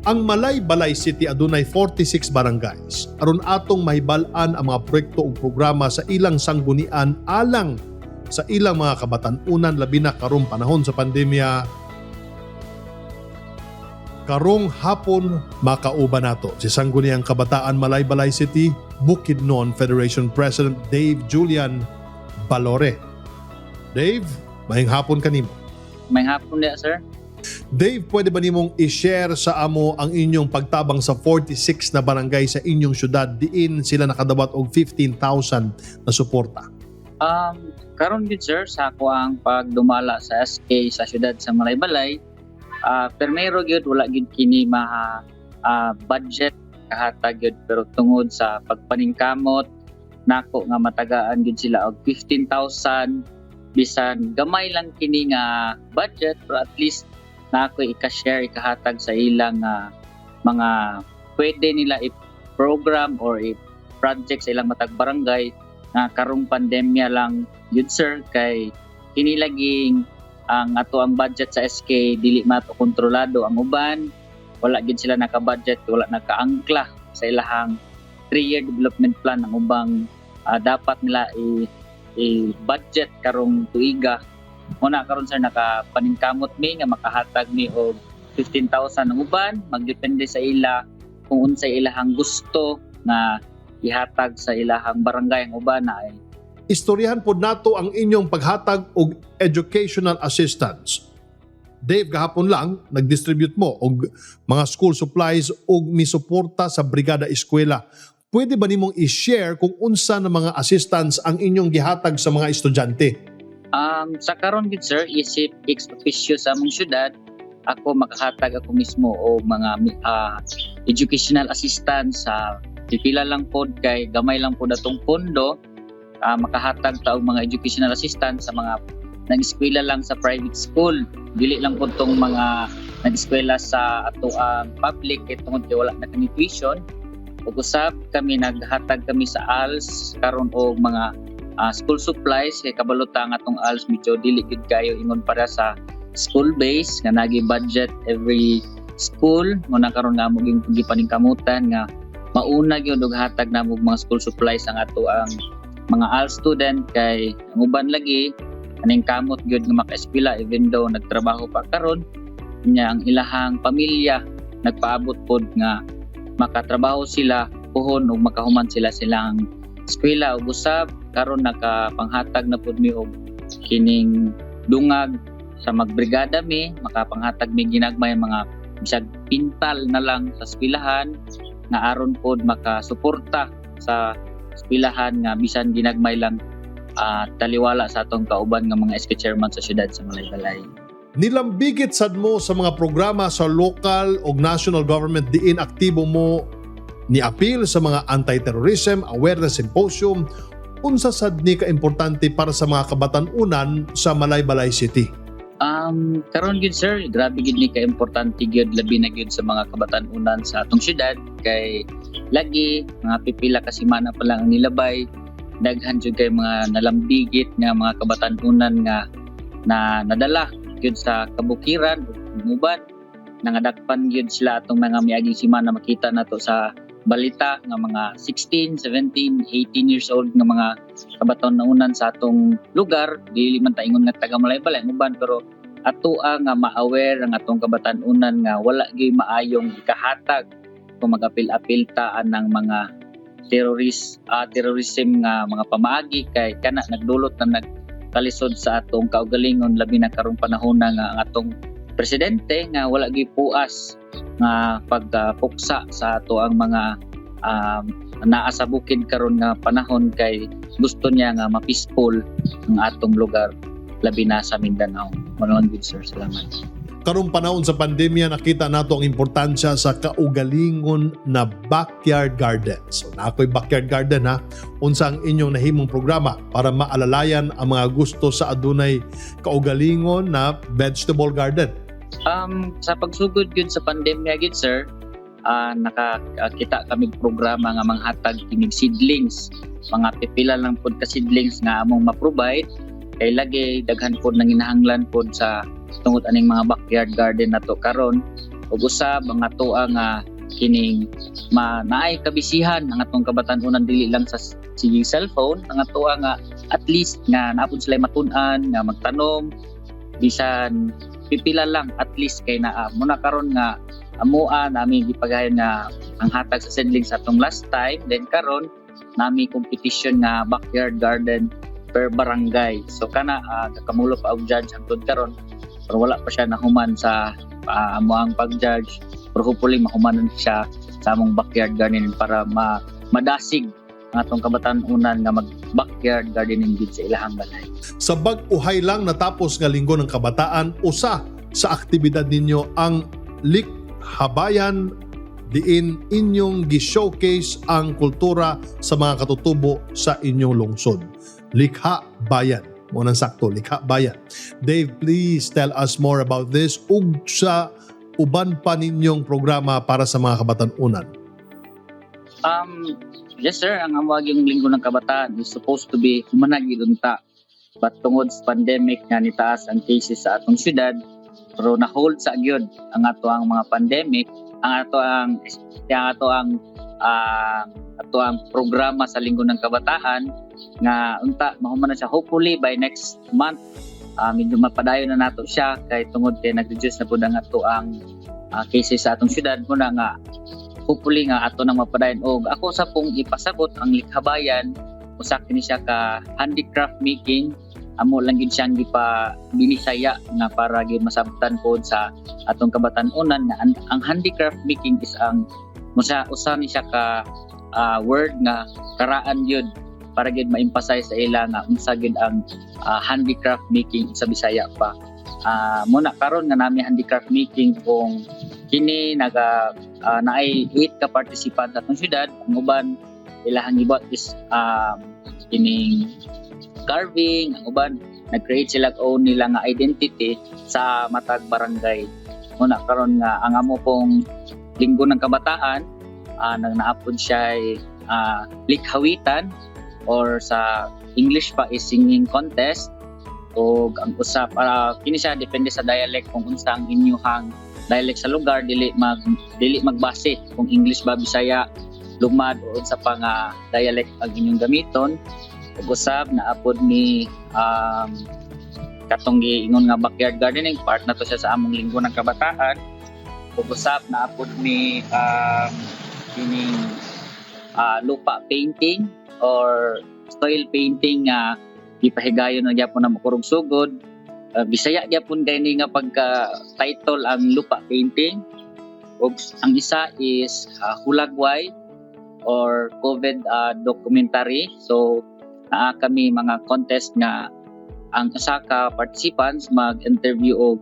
Ang Malay-Balay City adunay 46 barangays. Aron atong mahibal-an ang mga proyekto ug programa sa ilang sanggunian alang sa ilang mga kabatan-unan labi na karong panahon sa pandemya. Karong hapon makauban nato si Sangguniang Kabataan Malay-Balay City, Bukidnon Federation President Dave Julian Balore. Dave, maayong hapon kanimo. May hapon niya, sir. Dave, pwede ba nimong i-share sa amo ang inyong pagtabang sa 46 na barangay sa inyong syudad diin sila nakadawat og 15,000 na suporta? Karon gid sir sa ako ang pagdumala sa SK sa syudad sa Malay-Balay, permero gyud wala gyud kini budget kahatag gyud, pero tungod sa pagpaningkamot nako nga matagaan gyud sila og 15,000 bisan gamay lang kini nga budget, pero at least na ako ika-share, ikahatag sa ilang mga pwede nila i-program or i-project sa ilang matag barangay na karong pandemya lang yun sir, kay kinilaging ang ato ang budget sa SK dili mato kontrolado ang uban, wala gid sila naka-budget, wala naka-angkla sa ilahang 3-year development plan ang ubang dapat nila i-budget karong tuiga. Muna karon sir nakapaningkamot mi nga makahatag mi og 15,000 ang uban, magdepende sa ila kung unsay ilahang gusto nga ihatag sa ilahang barangay ang uban na ay. Istoryahan pod nato ang inyong paghatag og educational assistance. Dave, gahapon lang nag-distribute mo og mga school supplies og misuporta sa brigada eskwela. Pwede ba nimong i-share kung unsa na mga assistance ang inyong gihatag sa mga estudyante? Sa karon gid sir, isip ex officio sa among syudad, ako makahatag ako mismo o mga educational assistance sa pipila lang pod kay gamay lang pod atong pondo, makahatag ta og mga educational assistance sa mga nag-eskwela lang sa private school, dili lang pod tong mga nag-eskwela sa ato ang public kay tungod kay wala na kami tuition. Ug usab kami naghatag kami sa ALS karon og mga school supplies kay kabalota nga atong ALS medyo dili gid kayo ingon para sa school base nga nagi budget every school mo na karon nga mo gipaningkamutan nga mauna gyud og hatag namo mga school supplies ang ato ang mga ALS student kay ang uban lagi aning kamot gyud nga maka-eskwela even though nagtrabaho pa karon nya ang ilahang pamilya nagpaabot pod nga makatrabaho sila puhon ug makahuman sila silang eskwela ug usab karon nakapanghatag na pud mi og kining dungag sa magbrigada mi, makapanghatag mi ginagmay mga bisag pintal na lang sa eskwelahan nga aron pod makasuporta sa eskwelahan nga bisan ginagmay lang taliwala sa atong kauban nga mga SK chairman sa syudad sa Malay-Balay. Nilambigit sad mo sa mga programa sa local o national government diin aktibo mo ni appeal sa mga anti-terrorism awareness symposium. Unsa sad ni ka-importante para sa mga kabatan-unan sa Malay-Balay City? Karon gid sir, grabe gid ni ka-importante gyud labi na gyud sa mga kabatan-unan sa atong syudad kay lagi mga pipila ka semana pa lang ang nilabay, daghan jud kay mga nalambigit nga mga kabatan-unan nga na nadala gyud sa kabukiran ug uban nangadakpan gyud sila atong mga miaging semana makita nato sa balita nga mga 16, 17, 18 years old nga mga kabatan-unan sa atong lugar, dili man ta ingon nga taga Malay-Balay uban, pero ato nga ma-aware ang atong kabatan-unan nga wala gyud maayong ikahatag kung mag-apil-apil ta ng mga terrorism nga mga pamaagi kay kana nagdulot na nagkalisod sa atong kaugalingon labi na karong panahon nga ang atong presidente nga wala gyud puas nga pagpuksa sa ato ang mga naa sa bukid karon nga panahon kay gusto niya nga ma-peaceful ang atong lugar labi na sa Mindanao. Manoon good sir, salamat. Karong panahon sa pandemya nakita nato ang importansya sa kaugalingon na backyard garden. So na ako'y backyard garden ha. Unsa ang inyong nahimong programa para maalalayan ang mga gusto sa adunay kaugalingon na vegetable garden? Sa pagsugod yun sa pandemya gid sir, nakakita kami programa nga manghatag kinig seedlings, mga pipila lang pod ka seedlings nga among ma-provide kay lagi daghan pod nang hinahanglan pod sa tungod aning mga backyard garden nato karon ug usab ang ato ang kining naay kabisihan ang atong kabatan-onan dili lang sa sige cellphone, ang ato ang at least nga naapod sila matun-an nga magtanom bisan pipila lang at least kay naa muna karon nga amuan nami gipagayon nga ang hatag sa seedling sa atong last time, then karon nami competition nga backyard garden per barangay. So kana nakamulo pa og judge hangtod karon pero wala pa siya nahuman sa amuang pag-judge, pero hopefully mahumanon siya sa among backyard gardening para madasig ang atong kabatan-unan nga mag-backyard gardening gid sa ilahang balay. Sa bag-uhay lang natapos nga linggo ng kabataan, usa sa aktibidad ninyo ang Likhabayan diin inyong gi-showcase ang kultura sa mga katutubo sa inyong lungsod. Likha Bayan. Munang sakto, Likha Bayan. Dave, please tell us more about this ug sa uban pa ninyong programa para sa mga kabatan-unan. Yes sir, ang amwag yung linggo ng kabataan is supposed to be humanagid unta. But tungod sa pandemic nga nitaas ang cases sa atong syudad, pero na-hold sa gyud ang ato ang mga pandemic, ang ato ang programa sa linggo ng kabataan nga unta mahuman na siya hopefully by next month. Medyo mapadayon na nato siya kay tungod kay nag-reduce na pud ang ato ang cases sa atong syudad muna nga hopefully nga ato nang mapadayon. Og ako sa pong ipasabot ang Likhabayan usa kini siya ka handicraft making, amo lang gid siyang binisaya nga para gid masabtan pod sa atong kabatan-unan nga ang handicraft making is ang usa ni siya ka word nga karaan yun para gid ma-emphasize sa ila nga unsa gid ang handicraft making sa Bisaya pa. Muna karon nga nami handicraft making kung kini naay 8 ka participant sa atong syudad, ang uban ilahang gibot is kining carving, ang uban nag-create sila own nila nga identity sa matag barangay. Muna karon nga ang amo pong linggo ng kabataan nang naapod siya likhawitan or sa English pa is singing contest. O ang usap kini siya depende sa dialect kung unsa ang inyong dialect sa lugar, dili magbase kung English ba, Bisaya, Lumad o unsa pa nga dialect ang inyong gamiton. Ug usab naapod ni katong giingon nga backyard gardening, part na to siya sa among linggo ng kabataan. Ug usab naapod ni kining lupa painting or soil painting nga gipahigayon na gyapon na makurog sugod. Bisaya gyapon kay nga pagka-title ang lupa painting. Ug ang isa is hulagway or COVID documentary. So kami mga contest nga ang usa ka participants mag-interview og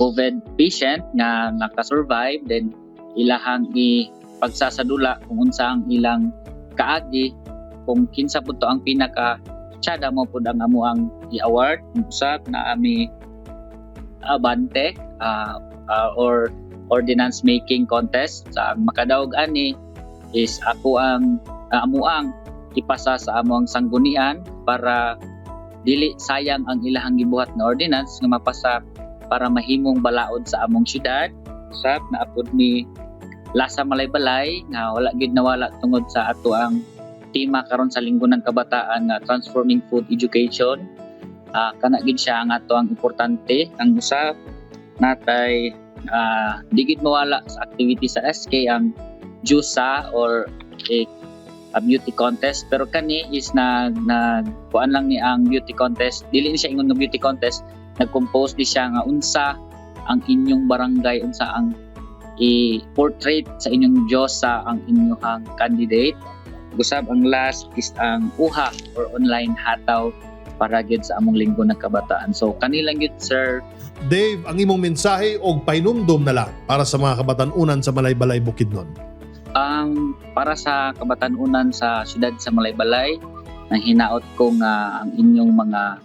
COVID patient nga naka-survive, then ilahang pagsasadula kung unsa ang ilang kaagi, kung kinsa pud to ang pinaka tsada mo pud ang amo ang i-award. Usab na ami abante or ordinance making contest. Sa makadaog ani is ako ang amo ang ipasa sa amo ang sanggunian para dili sayang ang ilahang gibuhat na ordinance nga mapasa para mahimong balaod sa among syudad. Usab na apod ni Lasa Malaybalay nga wala gid nawala tungod sa ato ang tema karon sa linggo ng kabataan nga transforming food education. Kana gid siya ang ato ang importante. Ang usab natay di gid mawala sa activity sa SK ang JUSA or a beauty contest, pero kani is kuan lang ni ang beauty contest, dili ni siya ingon nga beauty contest, nag-compose di siya nga unsa ang inyong barangay, unsa ang i-portrait sa inyong JUSA ang inyong candidate. Gusab ang last is ang UHA or online hataw para gyud sa among linggo ng kabataan. So kanilang gyud sir. Dave, ang imong mensahe og painumdum na lang para sa mga kabatan-unan sa Malaybalay, Bukidnon. Para sa kabatan-unan sa siyudad sa Malaybalay, nang hinaot ko nga ang inyong mga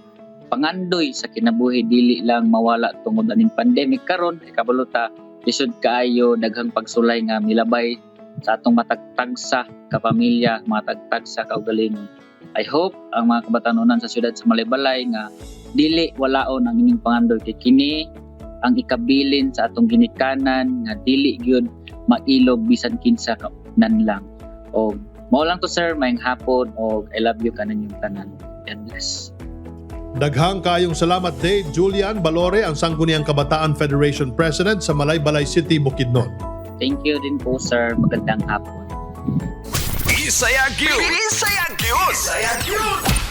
pangandoy sa kinabuhi dili lang mawala tungod aning pandemic karon, kabaluta lisod kaayo daghang pagsulay nga milabay sa atong matagtagsa ka pamilya, matagtagsa ka kaugalingon. I hope ang mga kabatan-unan sa siyudad sa Malaybalay nga dili walaon ang inyong pangandoy kay kini ang ikabilin sa atong ginikanan nga dili gyud mailog bisan kinsa nan lang. O mao lang to sir, maayong hapon og I love you kanan yung tanan. God bless. Daghang kayong salamat Dave Julian Balore, ang Sangguniang Kabataan Federation President sa Malaybalay City, Bukidnon. Thank you din po sir. Magandang hapon. Isayag yun! Isayag yun! Isayag yun!